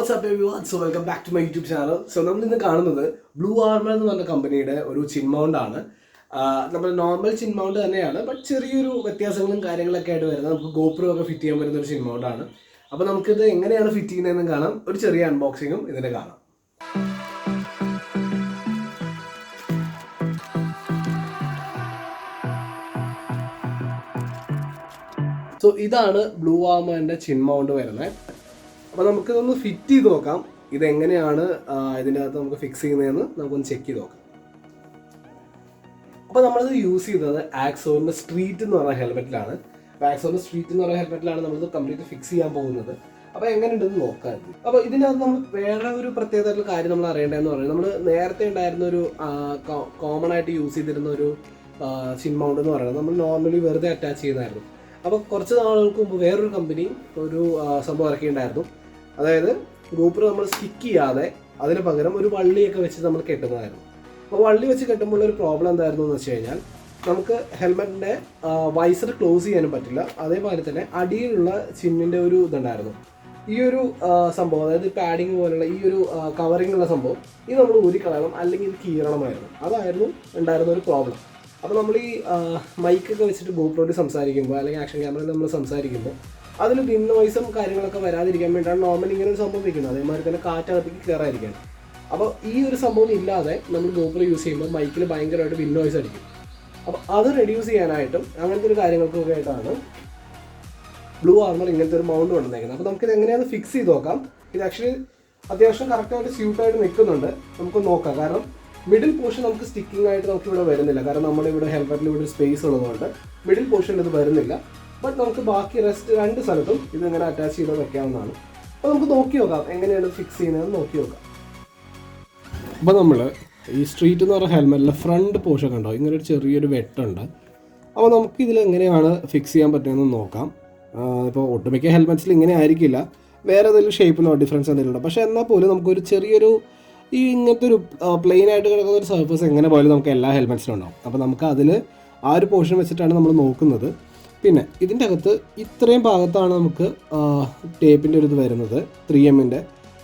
what's up everyone? So welcome back to my YouTube channel. So നമ്മൾ ഇന്ന് കാണുന്നത് BluArmor എന്ന് പറഞ്ഞ കമ്പനിയുടെ ഒരു ചിൻ മൗണ്ട് ആണ്. നമ്മൾ നോർമൽ ചിൻ മൗണ്ട് തന്നെയാണ്, ബട്ട് ചെറിയൊരു വ്യത്യാസങ്ങളും കാര്യങ്ങളൊക്കെ ആയിട്ട് വരുന്നത്. നമുക്ക് GoPro ഒക്കെ ഫിറ്റ് ചെയ്യാൻ പറ്റുന്ന ഒരു ചിൻ മൗണ്ട് ആണ്. അപ്പോൾ നമുക്കിത് എങ്ങനെയാണ് ഫിറ്റ് ചെയ്യുന്നതെന്ന് കാണാം. ഒരു ചെറിയ അൺബോക്സിങ്ങും ഇതിന്റെ കാണാം. സോ ഇതാണ് BluArmorന്റെ ചിൻ മൗണ്ട് വരുന്നത്. അപ്പോൾ നമുക്കിതൊന്ന് ഫിറ്റ് ചെയ്ത് നോക്കാം. ഇതെങ്ങനെയാണ് ഇതിൻ്റെ അകത്ത് നമുക്ക് ഫിക്സ് ചെയ്യുന്നതെന്ന് നമുക്കൊന്ന് ചെക്ക് ചെയ്ത് നോക്കാം. അപ്പോൾ നമ്മളിത് യൂസ് ചെയ്തത് ആക്സോറിൻ്റെ സ്ട്രീറ്റ് എന്ന് പറഞ്ഞ ഹെൽമെറ്റിലാണ്. അപ്പോൾ ആക്സോറിൻ്റെ സ്ട്രീറ്റ് എന്ന് പറഞ്ഞ ഹെൽമെറ്റിലാണ് നമ്മളിത് കംപ്ലീറ്റ് ഫിക്സ് ചെയ്യാൻ പോകുന്നത്. അപ്പോൾ എങ്ങനെയുണ്ടെന്ന് നോക്കാം. അപ്പോൾ ഇതിനകത്ത് നമ്മൾ വേറെ ഒരു പ്രത്യേകതയുള്ള കാര്യം നമ്മൾ അറിയേണ്ടതെന്ന് പറയുന്നത്, നമ്മൾ നേരത്തെ ഉണ്ടായിരുന്ന ഒരു കോമൺ ആയിട്ട് യൂസ് ചെയ്തിരുന്ന ഒരു ചിൻ മൗണ്ട് എന്ന് പറയുന്നത് നമ്മൾ നോർമലി വെറുതെ അറ്റാച്ച് ചെയ്യുന്നതായിരുന്നു. അപ്പോൾ കുറച്ച് നാളുകൾക്ക് മുമ്പ് വേറൊരു കമ്പനി ഒരു സംഭവം ഇറക്കിയിട്ടുണ്ടായിരുന്നു. അതായത് GoPro നമ്മൾ സ്റ്റിക്ക് ചെയ്യാതെ അതിന് പകരം ഒരു വള്ളിയൊക്കെ വെച്ച് നമ്മൾ കെട്ടുന്നതായിരുന്നു. അപ്പോൾ വള്ളി വെച്ച് കെട്ടുമ്പോൾ ഒരു പ്രോബ്ലം എന്തായിരുന്നു എന്ന് വെച്ച് കഴിഞ്ഞാൽ, നമുക്ക് ഹെൽമെറ്റിൻ്റെ വൈസർ ക്ലോസ് ചെയ്യാനും പറ്റില്ല. അതേപോലെ തന്നെ അടിയിലുള്ള ചിന്നിൻ്റെ ഒരു ഇതുണ്ടായിരുന്നു. ഈ ഒരു സംഭവം, അതായത് പാഡിങ് പോലുള്ള ഈ ഒരു കവറിങ് ഉള്ള സംഭവം ഇത് നമ്മൾ ഊരിക്കളയണം, അല്ലെങ്കിൽ ഇത് കീറണമായിരുന്നു. അതായിരുന്നു ഉണ്ടായിരുന്ന ഒരു പ്രോബ്ലം. അപ്പോൾ നമ്മൾ ഈ മൈക്കൊക്കെ വെച്ചിട്ട് GoProയിൽ സംസാരിക്കുമ്പോൾ അല്ലെങ്കിൽ ആക്ഷൻ ക്യാമറയിൽ നമ്മൾ സംസാരിക്കുമ്പോൾ അതിൽ വിൻ നോയ്സും കാര്യങ്ങളൊക്കെ വരാതിരിക്കാൻ വേണ്ടിയിട്ടാണ് നോർമലി ഇങ്ങനെ ഒരു സംഭവം വയ്ക്കുന്നത്. അതേമാതിരി തന്നെ കാറ്റകത്തേക്ക് കയറാതിരിക്കണം. അപ്പോൾ ഈ ഒരു സംഭവം ഇല്ലാതെ നമ്മൾ GoPro യൂസ് ചെയ്യുമ്പോൾ മൈക്കിൽ ഭയങ്കരമായിട്ട് വിൻ നോയ്സ് അടിക്കും. അപ്പോൾ അത് റെഡ്യൂസ് ചെയ്യാനായിട്ടും അങ്ങനത്തെ ഒരു കാര്യങ്ങൾക്കൊക്കെ ആയിട്ടാണ് BluArmor ഇങ്ങനത്തെ ഒരു മൗണ്ട് കൊണ്ടുവന്നേക്കുന്നത്. അപ്പോൾ നമുക്കിത് എങ്ങനെയാണ് ഫിക്സ് ചെയ്ത് നോക്കാം. ഇത് ആക്ച്വലി അത്യാവശ്യം കറക്റ്റായിട്ട് സ്യൂട്ടായിട്ട് നിൽക്കുന്നുണ്ട്. നമുക്ക് നോക്കാം. കാരണം മിഡിൽ പോർഷൻ നമുക്ക് സ്റ്റിക്കിംഗ് ആയിട്ട് നമുക്ക് ഇവിടെ വരുന്നില്ല. കാരണം നമ്മളിവിടെ ഹെൽമെറ്റിൽ ഇവിടെ സ്പേസ് ഉള്ളതുകൊണ്ട് മിഡിൽ പോർഷനിൽ ഇത് വരുന്നില്ല. ബട്ട് നമുക്ക് ബാക്കി റെസ്റ്റ് രണ്ട് സ്ഥലത്തും ഇതിങ്ങനെ അറ്റാച്ച് ചെയ്ത് വെക്കാവുന്നതാണ്. അപ്പോൾ നമുക്ക് നോക്കി നോക്കാം എങ്ങനെയാണ് ഫിക്സ് ചെയ്യുന്നതെന്ന് നോക്കി നോക്കാം. അപ്പോൾ നമ്മൾ ഈ സ്ട്രീറ്റ് എന്ന് പറഞ്ഞ ഹെൽമെറ്റിലെ ഫ്രണ്ട് പോർഷൻ കണ്ടോ, ഇങ്ങനെ ഒരു ചെറിയൊരു വെട്ടുണ്ട്. അപ്പോൾ നമുക്ക് ഇതിൽ എങ്ങനെയാണ് ഫിക്സ് ചെയ്യാൻ പറ്റുന്നതെന്ന് നോക്കാം. ഇപ്പോൾ ഒട്ടുമിക്ക ഹെൽമെറ്റ്സിൽ ഇങ്ങനെ ആയിരിക്കില്ല, വേറെ ഏതെങ്കിലും ഷേപ്പിലോ ഡിഫറൻസ് എന്തെങ്കിലും ഉണ്ടോ. പക്ഷേ എന്നാൽ പോലും നമുക്കൊരു ചെറിയൊരു ഈ ഇങ്ങനത്തെ ഒരു പ്ലെയിൻ ആയിട്ട് കിടക്കുന്ന ഒരു സർഫസ് എങ്ങനെ പോയാലും നമുക്ക് എല്ലാ ഹെൽമെറ്റ്സിലും ഉണ്ടാവും. അപ്പോൾ നമുക്ക് അതിൽ ആ ഒരു പോർഷൻ വെച്ചിട്ടാണ് നമ്മൾ നോക്കുന്നത്. പിന്നെ ഇതിൻ്റെ അകത്ത് ഇത്രയും ഭാഗത്താണ് നമുക്ക് ടേപ്പിൻ്റെ ഒരു ഇത് വരുന്നത്, 3Mൻ്റെ.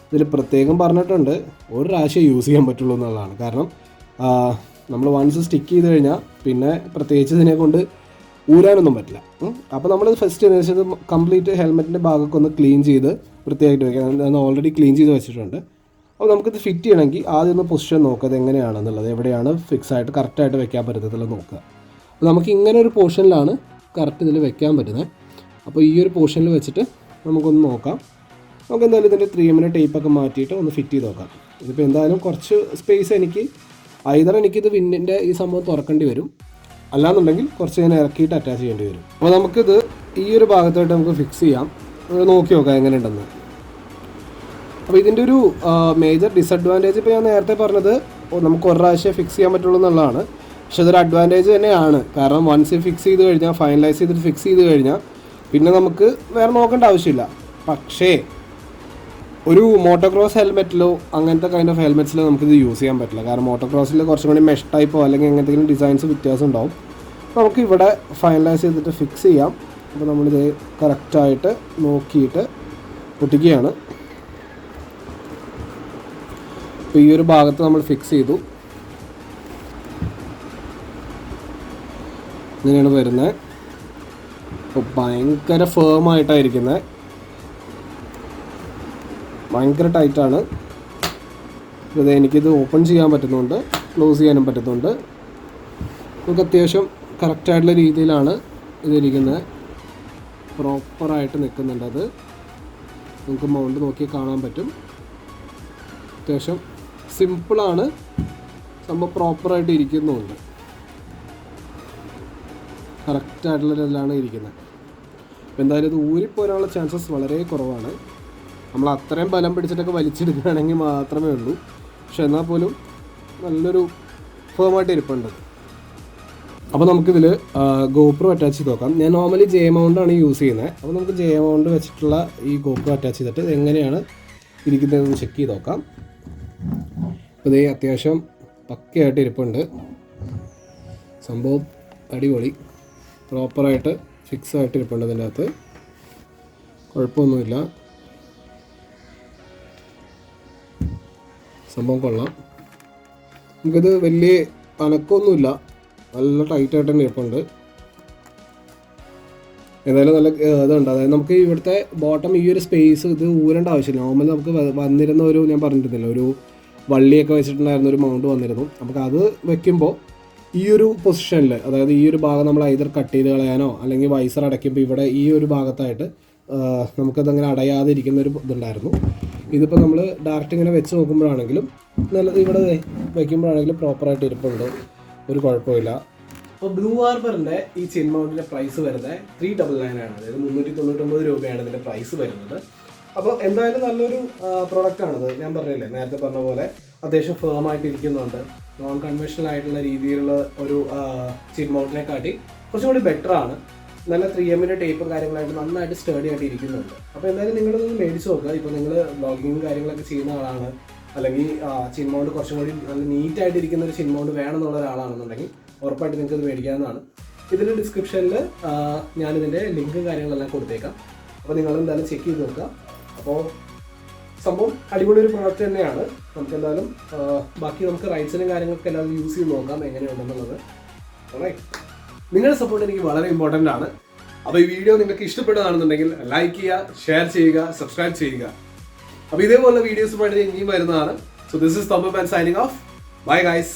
ഇതിൽ പ്രത്യേകം പറഞ്ഞിട്ടുണ്ട് ഒരു പ്രാവശ്യം യൂസ് ചെയ്യാൻ പറ്റുള്ളൂ എന്നുള്ളതാണ്. കാരണം നമ്മൾ വൺസ് സ്റ്റിക്ക് ചെയ്ത് കഴിഞ്ഞാൽ പിന്നെ പ്രത്യേകിച്ച് ഇതിനെ കൊണ്ട് ഊരാനൊന്നും പറ്റില്ല. അപ്പോൾ നമ്മൾ ഫസ്റ്റ് എന്ന് വെച്ചാൽ കംപ്ലീറ്റ് ഹെൽമെറ്റിൻ്റെ ഭാഗമൊക്കെ ഒന്ന് ക്ലീൻ ചെയ്ത് വൃത്തിയായിട്ട് വയ്ക്കാം. ഞാൻ ഓൾറെഡി ക്ലീൻ ചെയ്ത് വെച്ചിട്ടുണ്ട്. അപ്പോൾ നമുക്കിത് ഫിറ്റ് ചെയ്യണമെങ്കിൽ ആദ്യം ഒന്ന് പൊസിഷൻ നോക്കുക, അത് എങ്ങനെയാണെന്നുള്ളത്, എവിടെയാണ് ഫിക്സായിട്ട് കറക്റ്റായിട്ട് വെക്കാൻ പറ്റുന്നതെന്നുള്ളത് നോക്കുക. അപ്പോൾ നമുക്ക് ഇങ്ങനെ ഒരു പോർഷനിലാണ് കറക്റ്റ് ഇതിൽ വെക്കാൻ പറ്റുന്നത്. അപ്പോൾ ഈ ഒരു പോർഷനിൽ വെച്ചിട്ട് നമുക്കൊന്ന് നോക്കാം. നമുക്ക് എന്തായാലും ഇതിൻ്റെ 3Mൻ്റെ ടേപ്പൊക്കെ മാറ്റിയിട്ട് ഒന്ന് ഫിറ്റ് ചെയ്ത് നോക്കാം. ഇതിപ്പോൾ എന്തായാലും കുറച്ച് സ്പേസ് എനിക്കിത് വിന്നിൻ്റെ ഈ സംഭവം തുറക്കേണ്ടി വരും, അല്ലാന്നുണ്ടെങ്കിൽ കുറച്ച് ഞാൻ ഇറക്കിയിട്ട് അറ്റാച്ച് ചെയ്യേണ്ടി വരും. അപ്പോൾ നമുക്കിത് ഈ ഒരു ഭാഗത്തായിട്ട് നമുക്ക് ഫിക്സ് ചെയ്യാം. നോക്കി നോക്കാം എങ്ങനെയുണ്ടെന്ന്. അപ്പോൾ ഇതിൻ്റെ ഒരു മേജർ ഡിസഡ്വാൻറ്റേജ് ഇപ്പോൾ ഞാൻ നേരത്തെ പറഞ്ഞത് നമുക്ക് ഒരു പ്രാവശ്യം ഫിക്സ് ചെയ്യാൻ പറ്റുള്ളൂ എന്നുള്ളതാണ്. പക്ഷേ ഇതൊരു അഡ്വാൻറ്റേജ് തന്നെയാണ്. കാരണം വൺസ് ഫിക്സ് ചെയ്ത് കഴിഞ്ഞാൽ, ഫൈനലൈസ് ചെയ്തിട്ട് ഫിക്സ് ചെയ്ത് കഴിഞ്ഞാൽ പിന്നെ നമുക്ക് വേറെ നോക്കേണ്ട ആവശ്യമില്ല. പക്ഷേ ഒരു മോട്ടോക്രോസ് ഹെൽമെറ്റിലോ അങ്ങനത്തെ കൈൻഡ് ഓഫ് ഹെൽമെറ്റ്സിലോ നമുക്കിത് യൂസ് ചെയ്യാൻ പറ്റില്ല. കാരണം മോട്ടോക്രോസിൽ കുറച്ചും കൂടി മെഷ് ടൈപ്പോ അല്ലെങ്കിൽ എന്തെങ്കിലും ഡിസൈൻസ് വ്യത്യാസം ഉണ്ടാവും. നമുക്ക് ഇവിടെ ഫൈനലൈസ് ചെയ്തിട്ട് ഫിക്സ് ചെയ്യാം. അപ്പോൾ നമ്മളിത് കറക്റ്റായിട്ട് നോക്കിയിട്ട് പൊട്ടിക്കുകയാണ്. അപ്പോൾ ഈ ഒരു ഭാഗത്ത് നമ്മൾ ഫിക്സ് ചെയ്തു. ഇങ്ങനെയാണ് വരുന്നത്. അപ്പോൾ ഭയങ്കര ഫേമായിട്ടായിരിക്കുന്നത്, ഭയങ്കര ടൈറ്റാണ്. ഇത് എനിക്കിത് ഓപ്പൺ ചെയ്യാൻ പറ്റുന്നുണ്ട്, ക്ലോസ് ചെയ്യാനും പറ്റുന്നുണ്ട്. നമുക്ക് അത്യാവശ്യം കറക്റ്റായിട്ടുള്ള രീതിയിലാണ് ഇതിരിക്കുന്നത്, പ്രോപ്പറായിട്ട് നിൽക്കുന്നുണ്ട്. അത് നമുക്ക് മൗണ്ട് നോക്കി കാണാൻ പറ്റും. അത്യാവശ്യം സിമ്പിളാണ് സംഭവം, പ്രോപ്പറായിട്ട് ഇരിക്കുന്നുമുണ്ട്, കറക്റ്റായിട്ടുള്ള ഇതിലാണ് ഇരിക്കുന്നത്. അപ്പോൾ എന്തായാലും ഇത് ഊരിപ്പോരാനുള്ള ചാൻസസ് വളരെ കുറവാണ്. നമ്മൾ അത്രയും ബലം പിടിച്ചിട്ടൊക്കെ വലിച്ചെടുക്കുകയാണെങ്കിൽ മാത്രമേ ഉള്ളൂ. പക്ഷെ എന്നാൽ പോലും നല്ലൊരു ഫേമായിട്ട് ഇരിപ്പുണ്ട്. അപ്പോൾ നമുക്കിതിൽ GoPro അറ്റാച്ച് ചെയ്ത് നോക്കാം. ഞാൻ നോർമലി J മൗണ്ടാണ് യൂസ് ചെയ്യുന്നത്. അപ്പോൾ നമുക്ക് J മൗണ്ട് വെച്ചിട്ടുള്ള ഈ GoPro അറ്റാച്ച് ചെയ്തിട്ട് എങ്ങനെയാണ് ഇരിക്കുന്നതെന്ന് ചെക്ക് ചെയ്ത് നോക്കാം. അപ്പോൾ ഇത് അത്യാവശ്യം പക്കയായിട്ട് ഇരിപ്പുണ്ട്. സംഭവം അടിപൊളി, പ്രോപ്പറായിട്ട് ഫിക്സ് ആയിട്ട് ഇരിപ്പുണ്ട്. ഇതിൻ്റെ അകത്ത് കുഴപ്പമൊന്നുമില്ല. സംഭവം കൊള്ളാം. നമുക്കിത് വലിയ അനക്കമൊന്നുമില്ല, നല്ല ടൈറ്റായിട്ട് തന്നെ ഇരിപ്പുണ്ട്. ഏതായാലും നല്ല ഇതുണ്ട്. അതായത് നമുക്ക് ഇവിടുത്തെ ബോട്ടം ഈ ഒരു സ്പേസ് ഇത് ഊരേണ്ട ആവശ്യമില്ല. നോർമൽ നമുക്ക് വന്നിരുന്ന ഒരു, ഞാൻ പറഞ്ഞിരുന്നില്ല, ഒരു വള്ളിയൊക്കെ വെച്ചിട്ടുണ്ടായിരുന്ന ഒരു മൗണ്ട് വന്നിരുന്നു. നമുക്ക് അത് വെക്കുമ്പോൾ ഈ ഒരു പൊസിഷനിൽ, അതായത് ഈ ഒരു ഭാഗം നമ്മൾ ഐദർ കട്ട് ചെയ്ത് കളയാനോ അല്ലെങ്കിൽ വൈസർ അടയ്ക്കുമ്പോൾ ഇവിടെ ഈ ഒരു ഭാഗത്തായിട്ട് നമുക്കതങ്ങനെ അടയാതെ ഇരിക്കുന്ന ഒരു ഇതുണ്ടായിരുന്നു. ഇതിപ്പോൾ നമ്മൾ ഡയറക്റ്റ് ഇങ്ങനെ വെച്ച് നോക്കുമ്പോഴാണെങ്കിലും നല്ലത്, ഇവിടെ വയ്ക്കുമ്പോഴാണെങ്കിലും പ്രോപ്പറായിട്ട് ഇരിപ്പുണ്ട്, ഒരു കുഴപ്പമില്ല. അപ്പോൾ BluArmorൻ്റെ ഈ ചിൻ മൗണ്ടിൻ്റെ പ്രൈസ് വരുന്നത് 399 ആണ്. അതായത് 399 രൂപയാണ് ഇതിൻ്റെ പ്രൈസ് വരുന്നത്. അപ്പോൾ എന്തായാലും നല്ലൊരു പ്രൊഡക്റ്റാണിത്. ഞാൻ പറഞ്ഞില്ലേ, നേരത്തെ പറഞ്ഞ പോലെ അത്യാവശ്യം ഫേമായിട്ട് ഇരിക്കുന്നുണ്ട്. നോൺ കൺവെൻഷണൽ ആയിട്ടുള്ള രീതിയിലുള്ള ഒരു ചിൻ മൗണ്ടിനെ കാട്ടി കുറച്ചും കൂടി ബെറ്ററാണ്. നല്ല 3M ടേപ്പും കാര്യങ്ങളായിട്ട് നന്നായിട്ട് സ്റ്റേഡി ആയിട്ട് ഇരിക്കുന്നുണ്ട്. അപ്പോൾ എന്തായാലും നിങ്ങളിതൊന്ന് മേടിച്ച് നോക്കുക. ഇപ്പോൾ നിങ്ങൾ വ്ളോഗിങ്ങും കാര്യങ്ങളൊക്കെ ചെയ്യുന്ന ആളാണ്, അല്ലെങ്കിൽ ചിൻ മൗണ്ട് കുറച്ചും കൂടി നല്ല നീറ്റായിട്ട് ഇരിക്കുന്ന ഒരു ചിൻ മൗണ്ട് വേണമെന്നുള്ള ഒരാളാണെന്നുണ്ടെങ്കിൽ ഉറപ്പായിട്ട് നിങ്ങൾക്ക് ഇത് മേടിക്കാവുന്നതാണ്. ഇതിൻ്റെ ഡിസ്ക്രിപ്ഷനിൽ ഞാനിതിൻ്റെ ലിങ്കും കാര്യങ്ങളെല്ലാം കൊടുത്തേക്കാം. അപ്പോൾ നിങ്ങളെന്തായാലും ചെക്ക് ചെയ്ത് നോക്കുക. അപ്പോൾ സംഭവം അടിപൊളി ഒരു പ്രോഡക്റ്റ് തന്നെയാണ്. നമുക്ക് എന്തായാലും ബാക്കി നമുക്ക് റൈറ്റ്സിനും കാര്യങ്ങളൊക്കെ എല്ലാവരും യൂസ് ചെയ്ത് നോക്കാം എങ്ങനെയുണ്ടെന്നുള്ളത്. നിങ്ങളുടെ സപ്പോർട്ട് എനിക്ക് വളരെ ഇമ്പോർട്ടൻ്റ് ആണ്. അപ്പോൾ ഈ വീഡിയോ നിങ്ങൾക്ക് ഇഷ്ടപ്പെടുകയാണെന്നുണ്ടെങ്കിൽ ലൈക്ക് ചെയ്യുക, ഷെയർ ചെയ്യുക, സബ്സ്ക്രൈബ് ചെയ്യുക. അപ്പോൾ ഇതേപോലുള്ള വീഡിയോസുമായിട്ട് ഇനിയും വരുന്നതാണ്. So this is Thumperman signing off. Bye guys.